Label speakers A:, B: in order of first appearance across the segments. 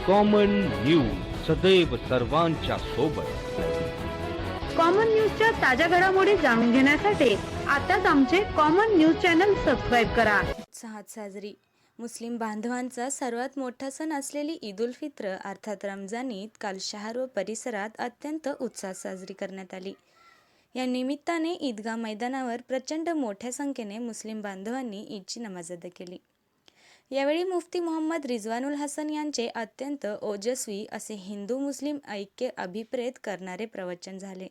A: Common news, सदैव सर्वांच्या सोबत।
B: कॉमन न्यूजच्या ताज्या घडामोडी जाणून घेण्यासाठी आताच आमचे कॉमन न्यूज चॅनल सबस्क्राइब करा।
C: उत्साहात साजरी मुस्लिम बांधवांचा सर्वात मोठा सण असलेली ईद उल फित्र अर्थात रमजान ईद काल शहर व परिसरात अत्यंत उत्साहात साजरी करण्यात आली। या निमित्ताने ईदगाह मैदानावर प्रचंड मोठ्या संख्येने मुस्लिम बांधवांनी ईदची नमाज अदा केली। यावेळी मुफ्ती मोहम्मद रिजवानुल हसन यांचे अत्यंत ओजस्वी असे हिंदू मुस्लिम ऐक्य अभिप्रेत करणारे प्रवचन झाले।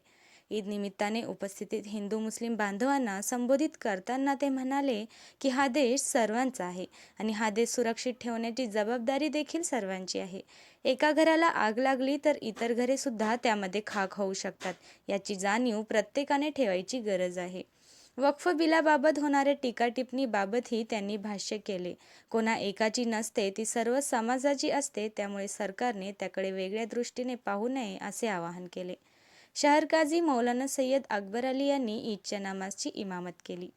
C: ईद निमित्ताने उपस्थित हिंदू मुस्लिम बांधवांना संबोधित करताना ते म्हणाले की हा देश सर्वांचा आहे आणि हा देश सुरक्षित ठेवण्याची जबाबदारी देखील सर्वांची आहे। एका घराला आग लागली तर इतर घरे सुद्धा त्यामध्ये खाक होऊ शकतात, याची जाणीव प्रत्येकाने ठेवायची गरज आहे। वक्फ बिलाबाबत होणाऱ्या टीका-टिप्पणीबाबतही त्यांनी भाष्य केले। कोणा एकाची नसते, ती सर्व समाजाची असते, त्यामुळे सरकारने त्याकडे वेगळ्या दृष्टीने पाहू नये असे आवाहन केले। शहर काझी मौलाना सय्यद अकबर अली यांनी ईदच्या नमाजची इमामत केली।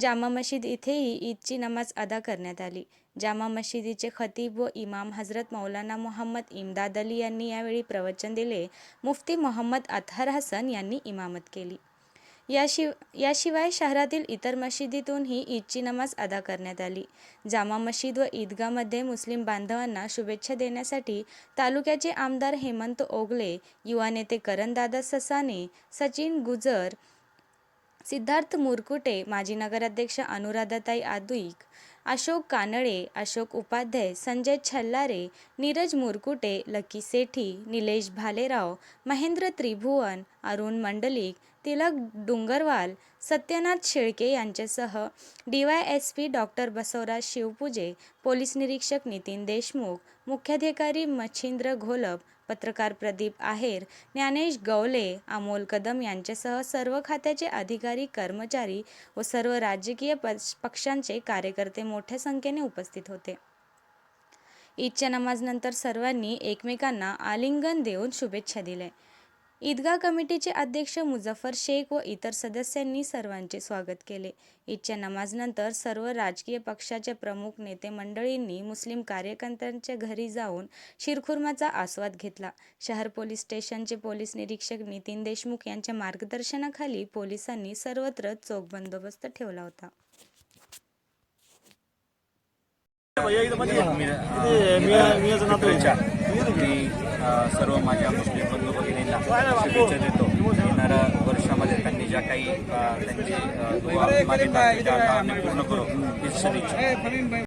C: जामा मशीद इथेही ईदची नमाज अदा करण्यात आली। जामा मशिदीचे खतीब व इमाम हजरत मौलाना मोहम्मद इम्दाद अली यांनी यावेळी प्रवचन दिले। मुफ्ती मोहम्मद अतहर हसन यांनी इमामत केली। याशिवाय शहरातील इतर मशिदीतूनही ईदची नमाज अदा करण्यात आली। जामा मशीद व ईदगाहमध्ये मुस्लिम बांधवांना शुभेच्छा देण्यासाठी तालुक्याचे आमदार हेमंत ओगले, युवा नेते करणदादा ससाने, सचिन गुजर, सिद्धार्थ मुरकुटे, माजी नगराध्यक्ष अनुराधाताई आदुईक, अशोक कानडे, अशोक उपाध्याय, संजय छल्लारे, नीरज मुरकुटे, लकी सेठी, निलेश भालेराव, महेंद्र त्रिभुवन, अरुण मंडलिक, तिलक डुंगरवाल, सत्यनाथ शेळके यांच्यासह DYSP doctor Basavaraj Shivpuje, police निरीक्षक नितीन देशमुख, मुख्याधिकारी मच्छिंद्र घोलप, पत्रकार प्रदीप आहेर, ज्ञानेश गवले, अमोल कदम यांच्यासह सर्व खात्याचे अधिकारी, कर्मचारी व सर्व राजकीय पक्षांचे कार्यकर्ते मोठ्या संख्येने उपस्थित होते। ईदच्या नमाजनंतर सर्वांनी एकमेकांना आलिंगन देऊन शुभेच्छा दिल्या। ईदगाह कमिटीचे अध्यक्ष मुझफ्फर शेख व इतर सदस्यांनी सर्वांचे स्वागत केले। ईदच्या नमाजनंतर सर्व राजकीय पक्षाच्या प्रमुख नेते मंडळींनी मुस्लिम कार्यकर्त्यांच्या घरी जाऊन शिरखुर्माचा आस्वाद घेतला। शहर पोलीस स्टेशनचे पोलीस निरीक्षक नितीन देशमुख यांच्या मार्गदर्शनाखाली पोलिसांनी सर्वत्र चोख बंदोबस्त ठेवला होता।
D: सर्व माझ्या मुस्लिम बंधू भगिनींना शुभेच्छा देतो। येणाऱ्या वर्षामध्ये त्यांनी ज्या काही त्यांचे दुआ मागितल्या त्या पूर्ण करू इच्छितो।